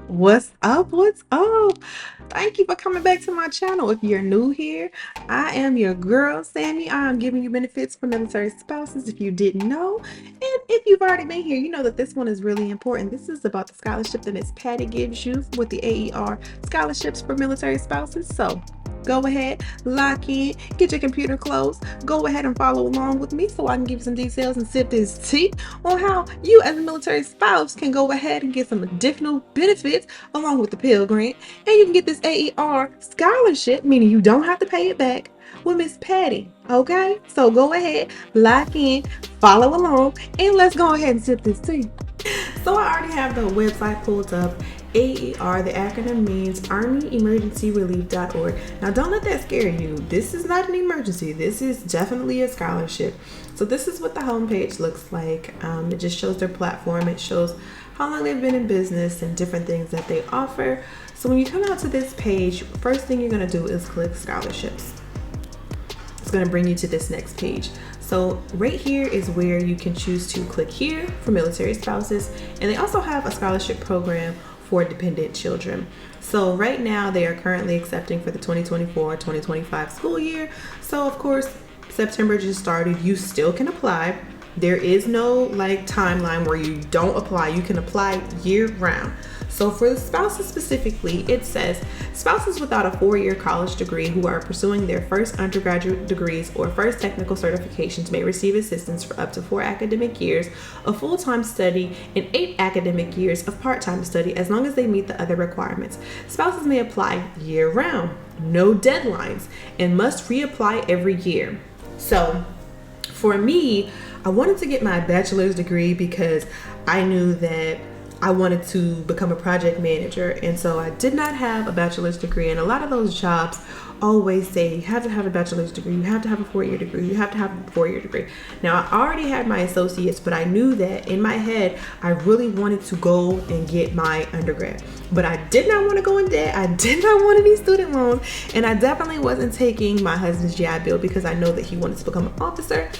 What's up? What's up? Thank you for coming back to my channel. If you're new here, I am your girl, Sammy. I am giving you benefits for military spouses if you didn't know. And if you've already been here, you know that this one is really important. This is about the scholarship that Miss Patty gives you with the AER scholarships for military spouses. So go ahead, lock in, get your computer closed, go ahead and follow along with me so I can give you some details and sip this tea on how you as a military spouse can go ahead and get some additional benefits along with the Pell Grant, and you can get this AER scholarship, meaning you don't have to pay it back, with Miss Patty. Okay, so go ahead, lock in, follow along, and let's go ahead and sip this tea. So I already have the website pulled up. AER, the acronym means ArmyEmergencyRelief.org. Now don't let that scare you. This is not an emergency. This is definitely a scholarship. So this is what the homepage looks like. It just shows their platform. It shows how long they've been in business and different things that they offer. So when you come out to this page, first thing you're going to do is click scholarships. It's going to bring you to this next page. So right here is where you can choose to click here for military spouses, and they also have a scholarship program for dependent children. So right now they are currently accepting for the 2024-2025 school year. So of course, September just started. You still can apply. There is no like timeline where you don't apply. You can apply year round. So for the spouses specifically, it says spouses without a 4-year college degree who are pursuing their first undergraduate degrees or first technical certifications may receive assistance for up to 4 academic years of full-time study and 8 academic years of part-time study as long as they meet the other requirements. Spouses may apply year-round, no deadlines, and must reapply every year. So for me, I wanted to get my bachelor's degree because I knew that I wanted to become a project manager, and so I did not have a bachelor's degree, and a lot of those jobs always say you have to have a bachelor's degree, you have to have a 4-year degree, you have to have a 4-year degree. Now I already had my associates, but I knew that in my head I really wanted to go and get my undergrad, but I did not want to go in debt. I did not want any student loans, and I definitely wasn't taking my husband's GI Bill because I know that he wanted to become an officer.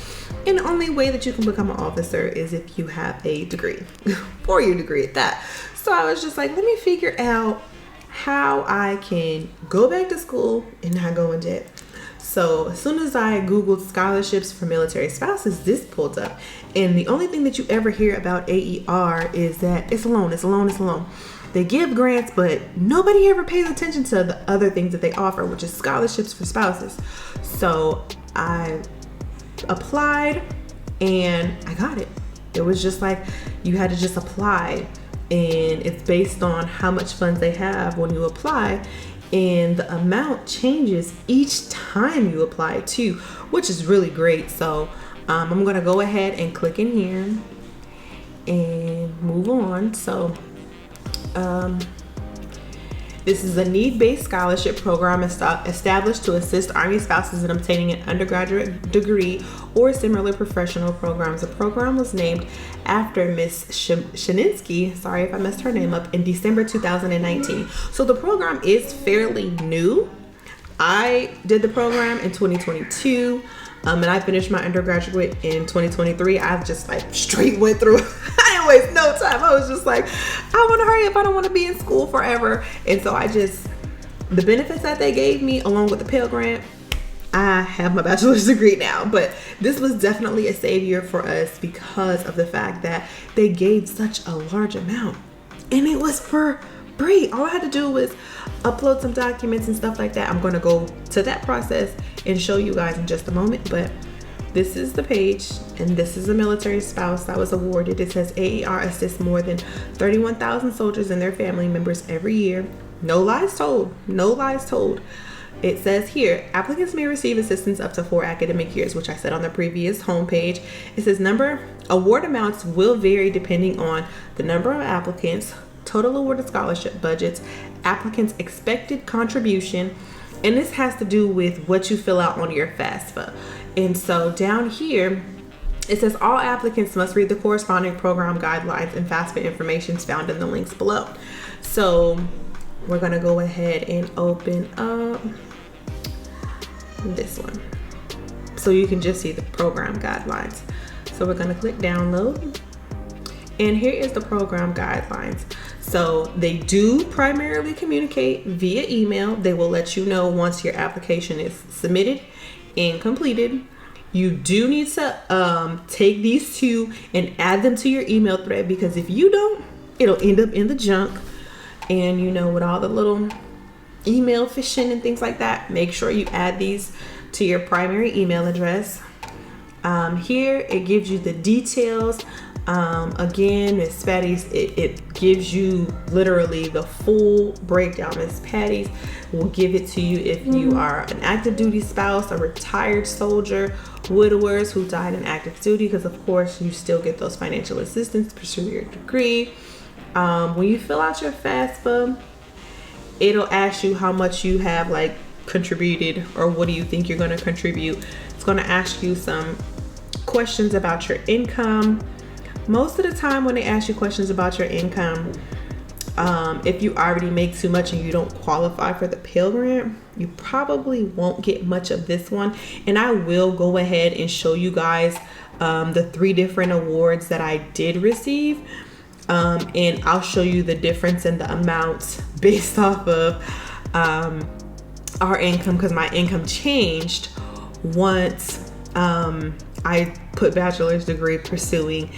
And the only way that you can become an officer is if you have a degree, 4-year degree at that. So I was just like, let me figure out how I can go back to school and not go in debt. So as soon as I Googled scholarships for military spouses, this pulled up. And the only thing that you ever hear about AER is that it's a loan, it's a loan, it's a loan. They give grants, but nobody ever pays attention to the other things that they offer, which is scholarships for spouses. So I applied and I got it. It was just like you had to just apply, and it's based on how much funds they have when you apply, and the amount changes each time you apply too, which is really great. So I'm gonna go ahead and click in here and move on. So this is a need-based scholarship program established to assist Army spouses in obtaining an undergraduate degree or similar professional programs. The program was named after Miss Shaninsky, sorry if I messed her name up, in December 2019. So the program is fairly new. I did the program in 2022. And I finished my undergraduate in 2023. I've just like straight went through. I didn't waste no time. I was just like, I want to hurry up. I don't want to be in school forever. And so the benefits that they gave me along with the Pell Grant, I have my bachelor's degree now. But this was definitely a savior for us because of the fact that they gave such a large amount. And it was for free. All I had to do was upload some documents and stuff like that. I'm going to go to that process and show you guys in just a moment, but this is the page, and this is a military spouse that was awarded. It says AER assists more than 31,000 soldiers and their family members every year. No lies told. No lies told. It says here, applicants may receive assistance up to 4 academic years, which I said on the previous homepage. It says award amounts will vary depending on the number of applicants, total awarded scholarship budgets, applicants' expected contribution, and this has to do with what you fill out on your FAFSA. And so down here, it says all applicants must read the corresponding program guidelines and FAFSA information found in the links below. So we're gonna go ahead and open up this one so you can just see the program guidelines. So we're gonna click download, and here is the program guidelines. So they do primarily communicate via email. They will let you know once your application is submitted and completed. You do need to take these two and add them to your email thread, because if you don't, it'll end up in the junk. And with all the little email phishing and things like that, make sure you add these to your primary email address. Here it gives you the details. Again, Miss Patty's, it gives you literally the full breakdown. Miss Patty's will give it to you if you are an active duty spouse, a retired soldier, widowers who died in active duty, because of course you still get those financial assistance to pursue your degree. When you fill out your FAFSA, it'll ask you how much you have contributed, or what do you think you're going to contribute. It's going to ask you some questions about your income. Most of the time when they ask you questions about your income, if you already make too much and you don't qualify for the Pell Grant, you probably won't get much of this one. And I will go ahead and show you guys the 3 different awards that I did receive. And I'll show you the difference in the amounts based off of our income, because my income changed once I put bachelor's degree pursuing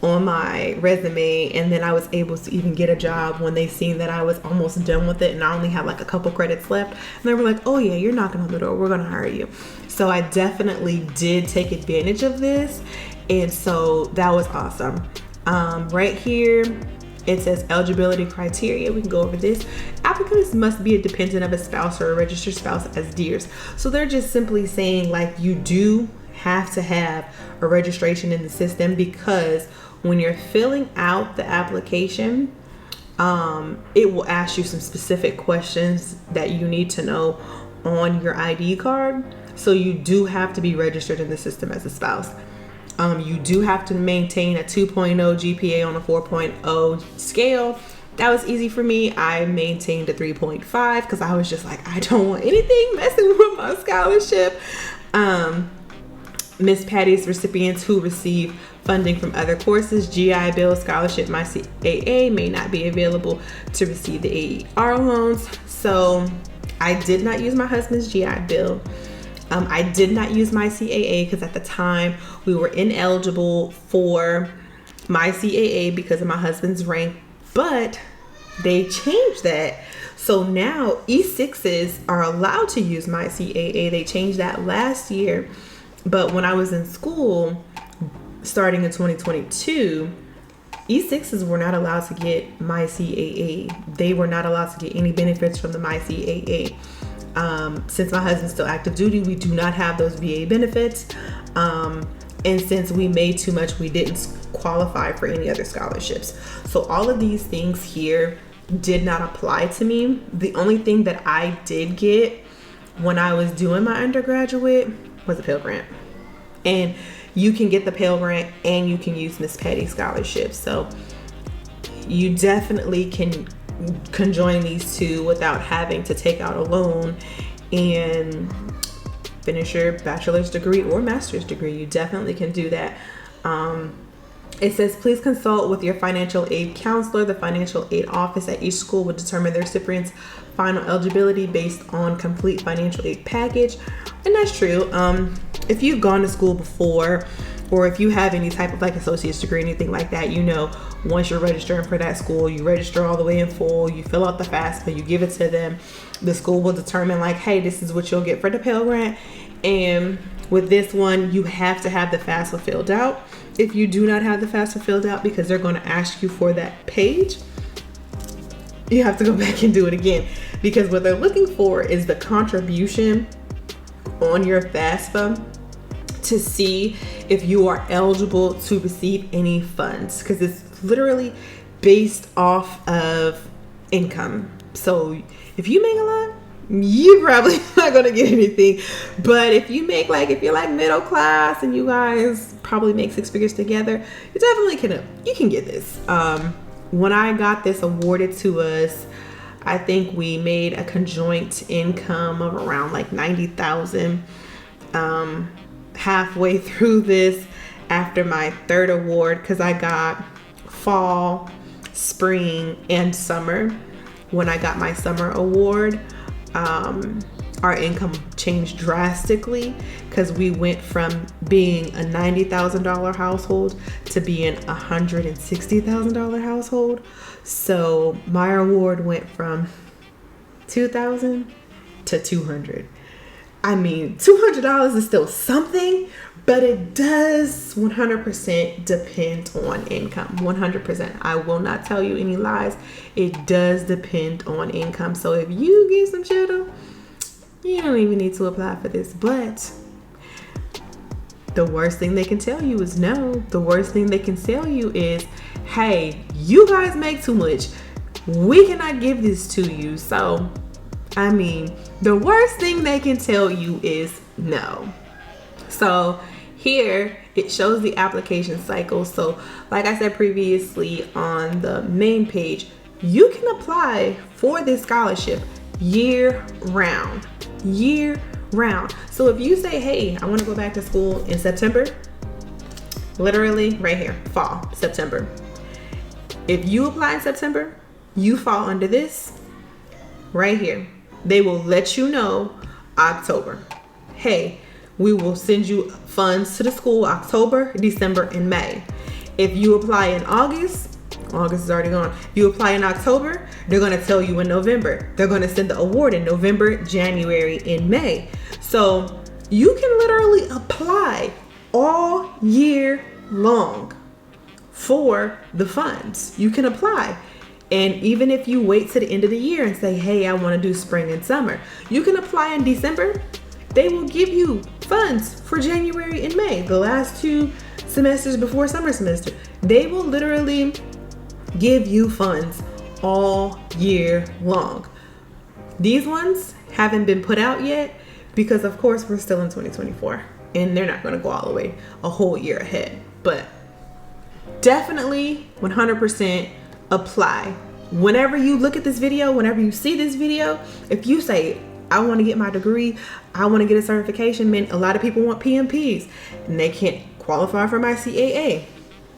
on my resume, and then I was able to even get a job when they seen that I was almost done with it and I only had a couple credits left, and they were like, oh yeah, you're knocking on the door, we're gonna hire you. So I definitely did take advantage of this, and so that was awesome. Right here it says eligibility criteria. We can go over this. Applicants must be a dependent of a spouse or a registered spouse as DEERs. So they're just simply saying you do have to have a registration in the system, because when you're filling out the application, it will ask you some specific questions that you need to know on your ID card. So you do have to be registered in the system as a spouse. You do have to maintain a 2.0 GPA on a 4.0 scale. That was easy for me. I maintained a 3.5 because I was just I don't want anything messing with my scholarship. Miss Patty's recipients who receive funding from other courses, GI Bill, scholarship, my CAA may not be available to receive the AER loans. So I did not use my husband's GI Bill. I did not use my CAA because at the time we were ineligible for my CAA because of my husband's rank, but they changed that. So now E6s are allowed to use my CAA. They changed that last year. But when I was in school, starting in 2022, E6s were not allowed to get my CAA. They were not allowed to get any benefits from the my CAA. Since my husband's still active duty, we do not have those VA benefits. And since we made too much, we didn't qualify for any other scholarships. So all of these things here did not apply to me. The only thing that I did get when I was doing my undergraduate was a Pell Grant. And you can get the Pell Grant and you can use Miss Patty scholarship. So you definitely can conjoin these two without having to take out a loan and finish your bachelor's degree or master's degree. You definitely can do that. It says, please consult with your financial aid counselor. The financial aid office at each school will determine the recipient's final eligibility based on complete financial aid package. And that's true. If you've gone to school before, or if you have any type of associate's degree, anything like that, once you're registering for that school, you register all the way in full, you fill out the FAFSA, you give it to them. The school will determine hey, this is what you'll get for the Pell Grant. And with this one, you have to have the FAFSA filled out. If you do not have the FAFSA filled out, because they're going to ask you for that page, you have to go back and do it again, because what they're looking for is the contribution on your FAFSA to see if you are eligible to receive any funds, because it's literally based off of income. So if you make a lot, you're probably not gonna get anything. But if you make if you're middle class and you guys probably make 6 figures together, you definitely can get this. When I got this awarded to us, I think we made a conjoint income of around $90,000. Halfway through this, after my 3rd award, because I got fall, spring and summer. When I got my summer award, our income changed drastically because we went from being a $90,000 household to being a $160,000 household. So my award went from $2,000 to $200. I mean, $200 is still something, but it does 100% depend on income. 100%. I will not tell you any lies. It does depend on income. So if you get some cheddar, you don't even need to apply for this. But the worst thing they can tell you is no. The worst thing they can tell you is, hey, you guys make too much. We cannot give this to you. So, I mean, the worst thing they can tell you is no. So here it shows the application cycle. So like I said previously on the main page, you can apply for this scholarship year round. So if you say, hey, I want to go back to school in September, literally right here, fall, September. If you apply in September, you fall under this right here. They will let you know October. Hey, we will send you funds to the school October, December, and May. If you apply in August is already gone. If you apply in October, they're going to tell you in November. They're going to send the award in November, January, and May. So you can literally apply all year long for the funds. You can apply. And even if you wait to the end of the year and say, hey, I want to do spring and summer, you can apply in December. They will give you funds for January and May, the last 2 semesters before summer semester. They will literally give you funds all year long. These ones haven't been put out yet because, of course, we're still in 2024 and they're not going to go all the way a whole year ahead. But definitely 100% apply. Whenever you look at this video, whenever you see this video, if you say, I want to get my degree, I want to get a certification, man, a lot of people want PMPs and they can't qualify for my CAA.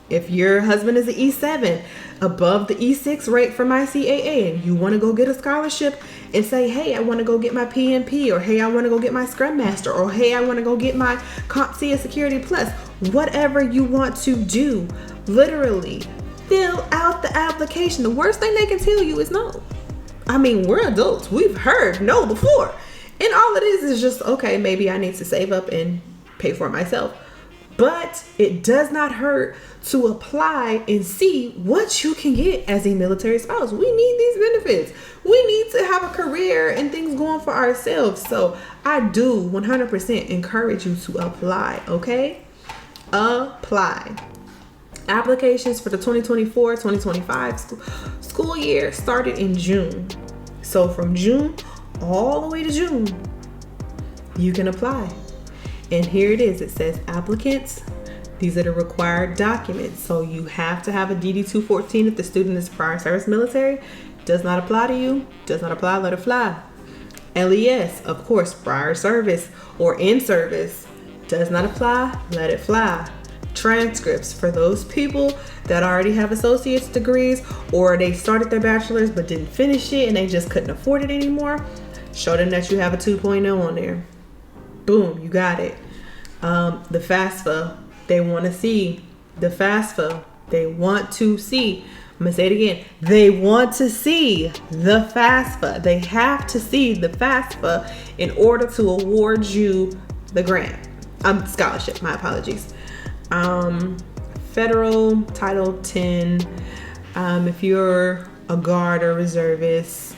If your husband is an E7 above the E6 rate for my CAA and you want to go get a scholarship and say, hey, I want to go get my PMP, or hey, I want to go get my Scrum Master, or hey, I want to go get my CompTIA Security Plus, whatever you want to do, literally fill out the application. The worst thing they can tell you is no. I mean, we're adults. We've heard no before. And all it is just, okay, maybe I need to save up and pay for it myself. But it does not hurt to apply and see what you can get as a military spouse. We need these benefits. We need to have a career and things going for ourselves. So I do 100% encourage you to apply, okay? Apply. Applications for the 2024-2025 school year started in June. So from June all the way to June, you can apply. And here it is. It says applicants. These are the required documents. So you have to have a DD-214 if the student is prior service military. Does not apply to you. Does not apply. Let it fly. LES, of course, prior service or in service. Does not apply. Let it fly. Transcripts for those people that already have associate's degrees, or they started their bachelor's but didn't finish it and they just couldn't afford it anymore. Show them that you have a 2.0 on there. Boom, you got it. The FAFSA, they want to see the FAFSA. They want to see. I'm gonna say it again. They want to see the FAFSA. They have to see the FAFSA in order to award you the grant. Scholarship. My apologies. Federal Title 10. If you're a guard or reservist,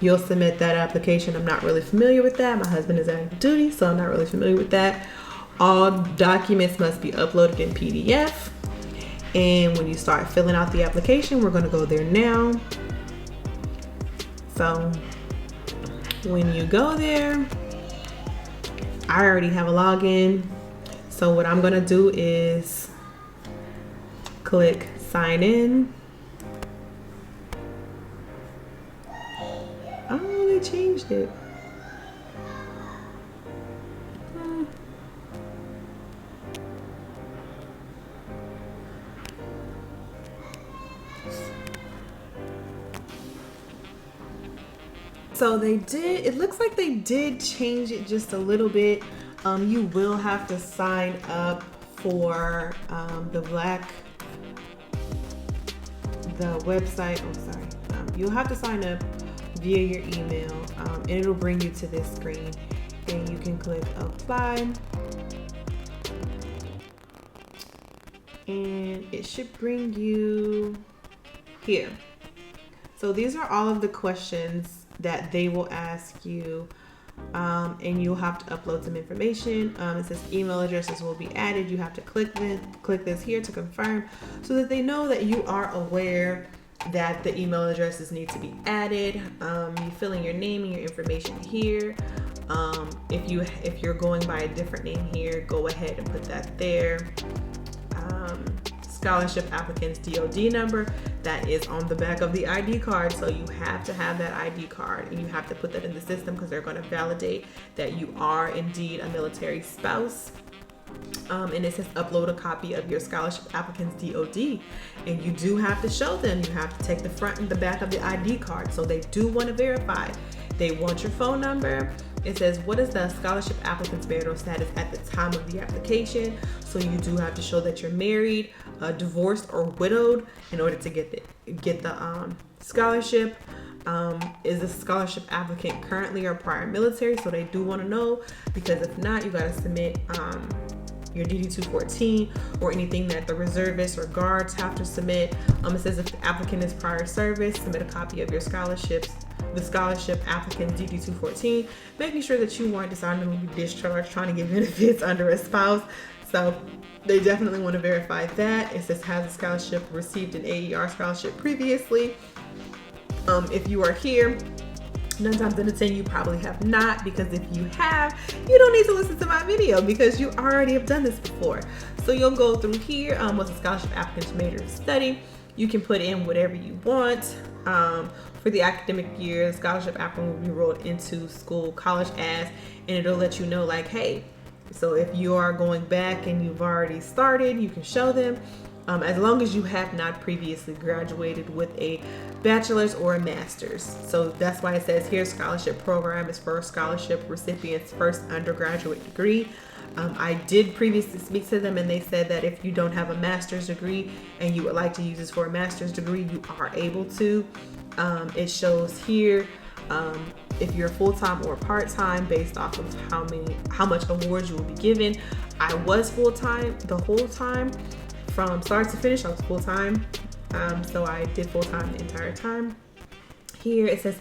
you'll submit that application. I'm not really familiar with that. My husband is active duty, so I'm not really familiar with that. All documents must be uploaded in PDF. And when you start filling out the application, we're going to go there now. So when you go there, I already have a login. So what I'm going to do is click sign in. Oh, they changed it. So it looks like they did change it just a little bit. You will have to sign up for the website. Oh, sorry. You'll have to sign up via your email, and it'll bring you to this screen, and you can click apply. And it should bring you here. So these are all of the questions that they will ask you, and you'll have to upload some information. It says email addresses will be added. You have to click this here to confirm, so that they know that you are aware that the email addresses need to be added. You fill in your name and your information here. If you're going by a different name here, go ahead and put that there. Scholarship applicant's DOD number, that is on the back of the ID card, so you have to have that ID card, and you have to put that in the system because they're going to validate that you are indeed a military spouse. And it says upload a copy of your scholarship applicant's DOD, and you do have to show them. You have to take the front and the back of the ID card, so they do want to verify. They want your phone number. It says, what is the scholarship applicant's marital status at the time of the application? So you do have to show that you're married, divorced, or widowed in order to get the scholarship. Is the scholarship applicant currently or prior military? So they do want to know, because if not, you got to submit your DD-214 or anything that the reservists or guards have to submit. It says if the applicant is prior service, submit a copy of your the scholarship applicant's DD-214, making sure that you weren't dishonorably discharged trying to get benefits under a spouse. So they definitely want to verify that. It says, has the scholarship received an AER scholarship previously? If you are here, 9 times out of 10 you probably have not, because if you have, you don't need to listen to my video because you already have done this before. So you'll go through here, what's the scholarship applicant's major study. You can put in whatever you want. For the academic year, the scholarship applicant will be enrolled into school, college as, and it'll let you know like, hey, so if you are going back and you've already started, you can show them. As long as you have not previously graduated with a bachelor's or a master's. So that's why it says here, scholarship program is for scholarship recipients' first undergraduate degree. I did previously speak to them, and they said that if you don't have a master's degree and you would like to use this for a master's degree, you are able to. It shows here if you're full-time or part-time based off of how much awards you will be given. I was full-time the whole time. From start to finish, I was full-time. So I did full-time the entire time. Here it says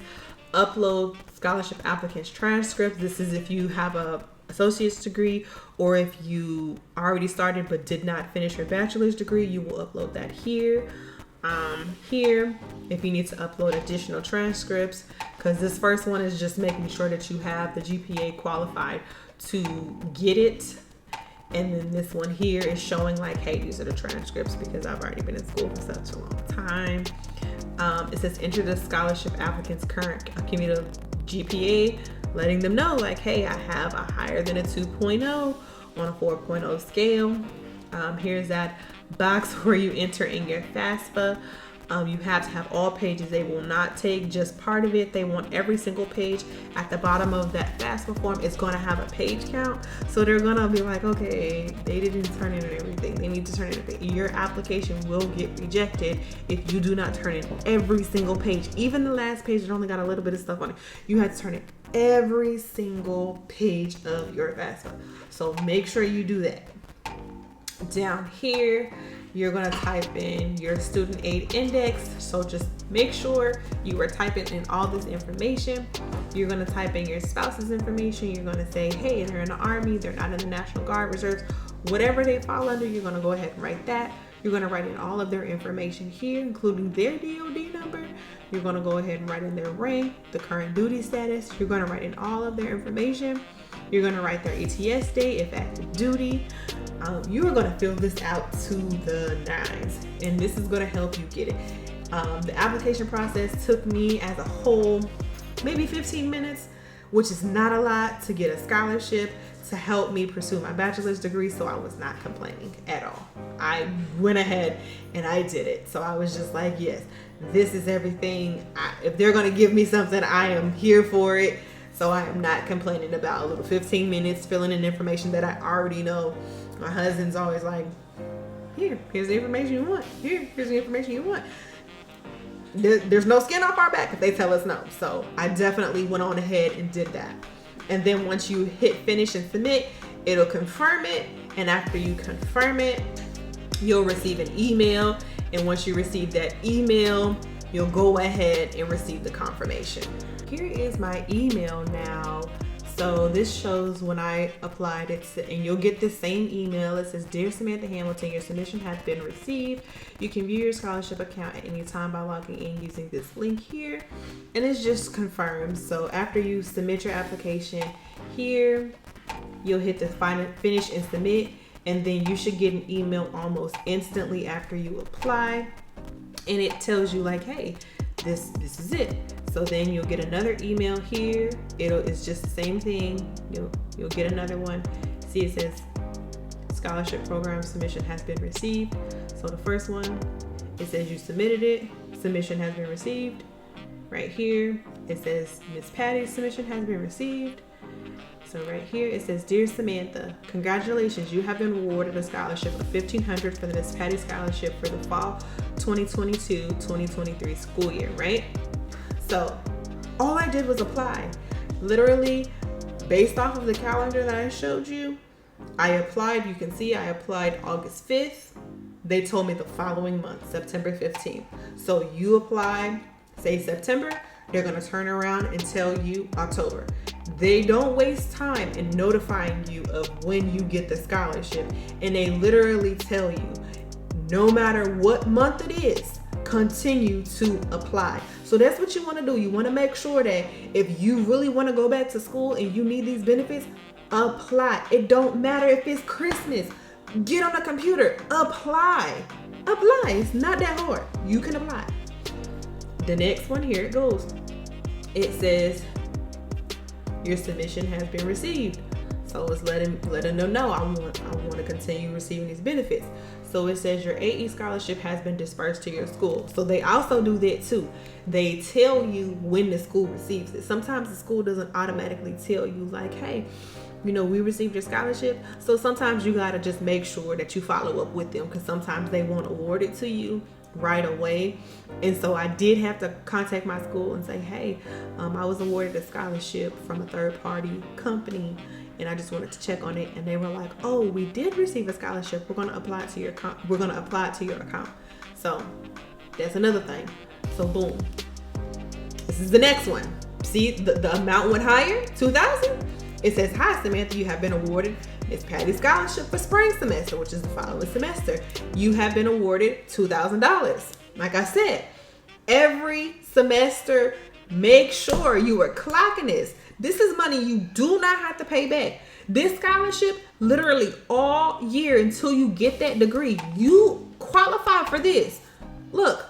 upload scholarship applicant's transcript. This is if you have a associate's degree, or if you already started but did not finish your bachelor's degree, you will upload that here. Here, if you need to upload additional transcripts, because this first one is just making sure that you have the GPA qualified to get it. And then this one here is showing like, hey, these are the transcripts because I've already been in school for such a long time. It says enter the scholarship applicant's current cumulative GPA, letting them know like, hey, I have a higher than a 2.0 on a 4.0 scale. Here's that box where you enter in your FAFSA. You have to have all pages. They will not take just part of it. They want every single page. At the bottom of that FAFSA form, it's going to have a page count. So they're going to be like, okay, they didn't turn in everything. They need to turn in everything. Your application will get rejected if you do not turn in every single page. Even the last page that only got a little bit of stuff on it. You have to turn in every single page of your FAFSA. So make sure you do that. Down here, you're going to type in your student aid index. So just make sure you are typing in all this information. You're going to type in your spouse's information. You're going to say, hey, they're in the Army, they're not in the National Guard Reserves, whatever they fall under, you're going to go ahead and write that. You're going to write in all of their information here, including their DOD number. You're going to go ahead and write in their rank, the current duty status. You're going to write in all of their information. You're going to write their ETS date if active duty. You are going to fill this out to the nines, and this is going to help you get it. The application process took me as a whole maybe 15 minutes, which is not a lot to get a scholarship to help me pursue my bachelor's degree, so I was not complaining at all. I went ahead and I did it. So I was just like, yes, This is everything. If they're going to give me something, I am here for it. So I am not complaining about a little 15 minutes filling in information that I already know. My husband's always like, here's the information you want. Here's the information you want. There's no skin off our back if they tell us no. So I definitely went on ahead and did that. And then once you hit finish and submit, it'll confirm it. And after you confirm it, you'll receive an email. And once you receive that email, you'll go ahead and receive the confirmation. Here is my email now. So this shows when I applied it, and you'll get the same email. It says, "Dear Samantha Hamilton, your submission has been received. You can view your scholarship account at any time by logging in using this link here." And it's just confirmed. So after you submit your application here, you'll hit the finish and submit, and then you should get an email almost instantly after you apply, and it tells you like, hey, this is it. So then you'll get another email here. It's just the same thing. You'll get another one. See, it says scholarship program submission has been received. So the first one, it says you submitted it. Submission has been received. Right here, it says Miss Patty's submission has been received. So right here, it says, "Dear Samantha, congratulations, you have been awarded a scholarship of $1,500 for the Miss Patty Scholarship for the fall 2022-2023 school year," right? So all I did was apply. Literally, based off of the calendar that I showed you, I applied. You can see I applied August 5th. They told me the following month, September 15th. So you apply, say September, they're going to turn around and tell you October. They don't waste time in notifying you of when you get the scholarship. And they literally tell you, no matter what month it is, continue to apply. So that's what you want to do. You want to make sure that if you really want to go back to school and you need these benefits, apply. It don't matter if it's Christmas. Get on the computer, apply. It's not that hard. You can apply. The next one, here it goes. It says your submission has been received. So it's letting them know I want to continue receiving these benefits. So it says your AE scholarship has been dispersed to your school. So they also do that too. They tell you when the school receives it. Sometimes the school doesn't automatically tell you like, hey, we received your scholarship. So sometimes you got to just make sure that you follow up with them, because sometimes they won't award it to you right away. And so I did have to contact my school and say, hey, I was awarded a scholarship from a third party company, and I just wanted to check on it. And they were like, oh, we did receive a scholarship. We're going to apply it to your account. We're going to apply it to your account. So that's another thing. So boom, this is the next one. See, the amount went higher, $2,000. It says, "Hi Samantha, you have been awarded Miss Patty Scholarship for spring semester," which is the following semester. "You have been awarded $2,000. Like I said, every semester, make sure you are clocking this. This is money you do not have to pay back. This scholarship, literally all year until you get that degree, you qualify for this. Look,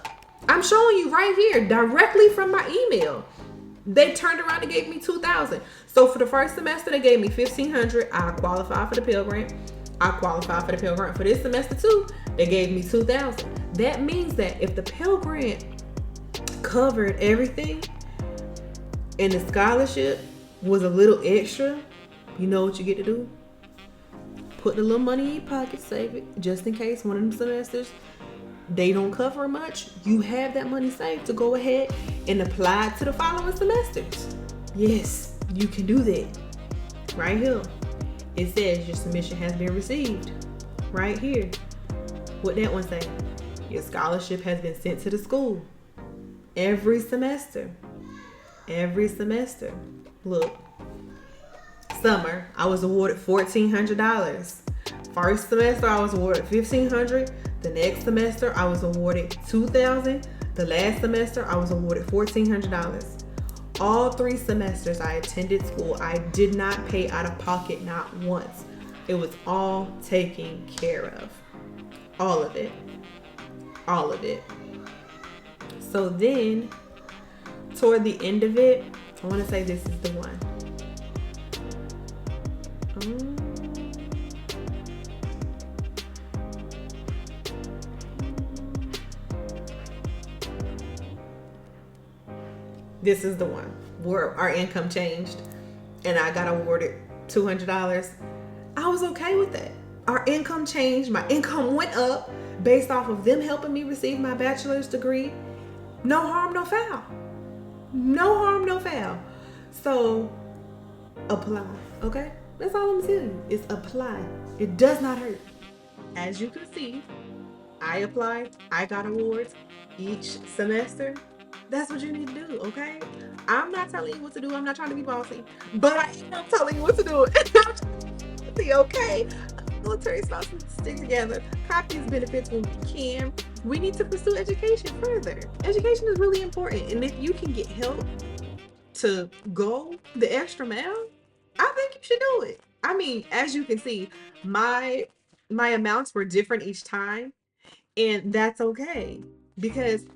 I'm showing you right here, directly from my email. They turned around and gave me $2,000. So for the first semester, they gave me $1,500. I qualified for the Pell Grant. I qualified for the Pell Grant. For this semester too, they gave me $2,000. That means that if the Pell Grant covered everything and the scholarship was a little extra, you know what you get to do? Put a little money in your pocket, save it, just in case one of them semesters they don't cover much. You have that money saved to go ahead and apply it to the following semesters. Yes, you can do that. Right here, it says your submission has been received. Right here, what that one say? Your scholarship has been sent to the school. Every semester. Look, summer, I was awarded $1,400. First semester, I was awarded $1,500. The next semester, I was awarded $2,000. The last semester, I was awarded $1,400. All 3 semesters I attended school, I did not pay out of pocket, not once. It was all taken care of. All of it. So then, toward the end of it, I want to say this is the one. This is the one where our income changed and I got awarded $200. I was okay with that. Our income changed, my income went up based off of them helping me receive my bachelor's degree. No harm, no foul. No harm, no foul. So apply, okay? That's all I'm telling you is apply. It does not hurt. As you can see, I applied, I got awards each semester. That's what you need to do, okay? I'm not telling you what to do. I'm not trying to be bossy, but I am telling you what to do. Okay? Military spouses stick together, cop these benefits when we can. We need to pursue education further. Education is really important, and if you can get help to go the extra mile, I think you should do it. I mean, as you can see, my amounts were different each time, and that's okay because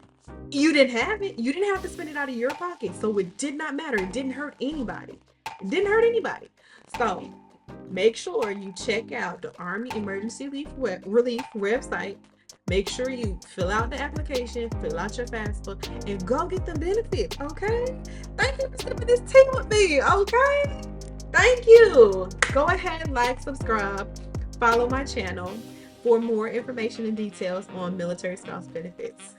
you didn't have it. You didn't have to spend it out of your pocket, so it did not matter. It didn't hurt anybody. It didn't hurt anybody. So make sure you check out the Army Emergency Relief website. Make sure you fill out the application, fill out your FAFSA, and go get the benefits, okay? Thank you for spending this tea with me, okay? Thank you. Go ahead, like, subscribe, follow my channel for more information and details on military spouse benefits.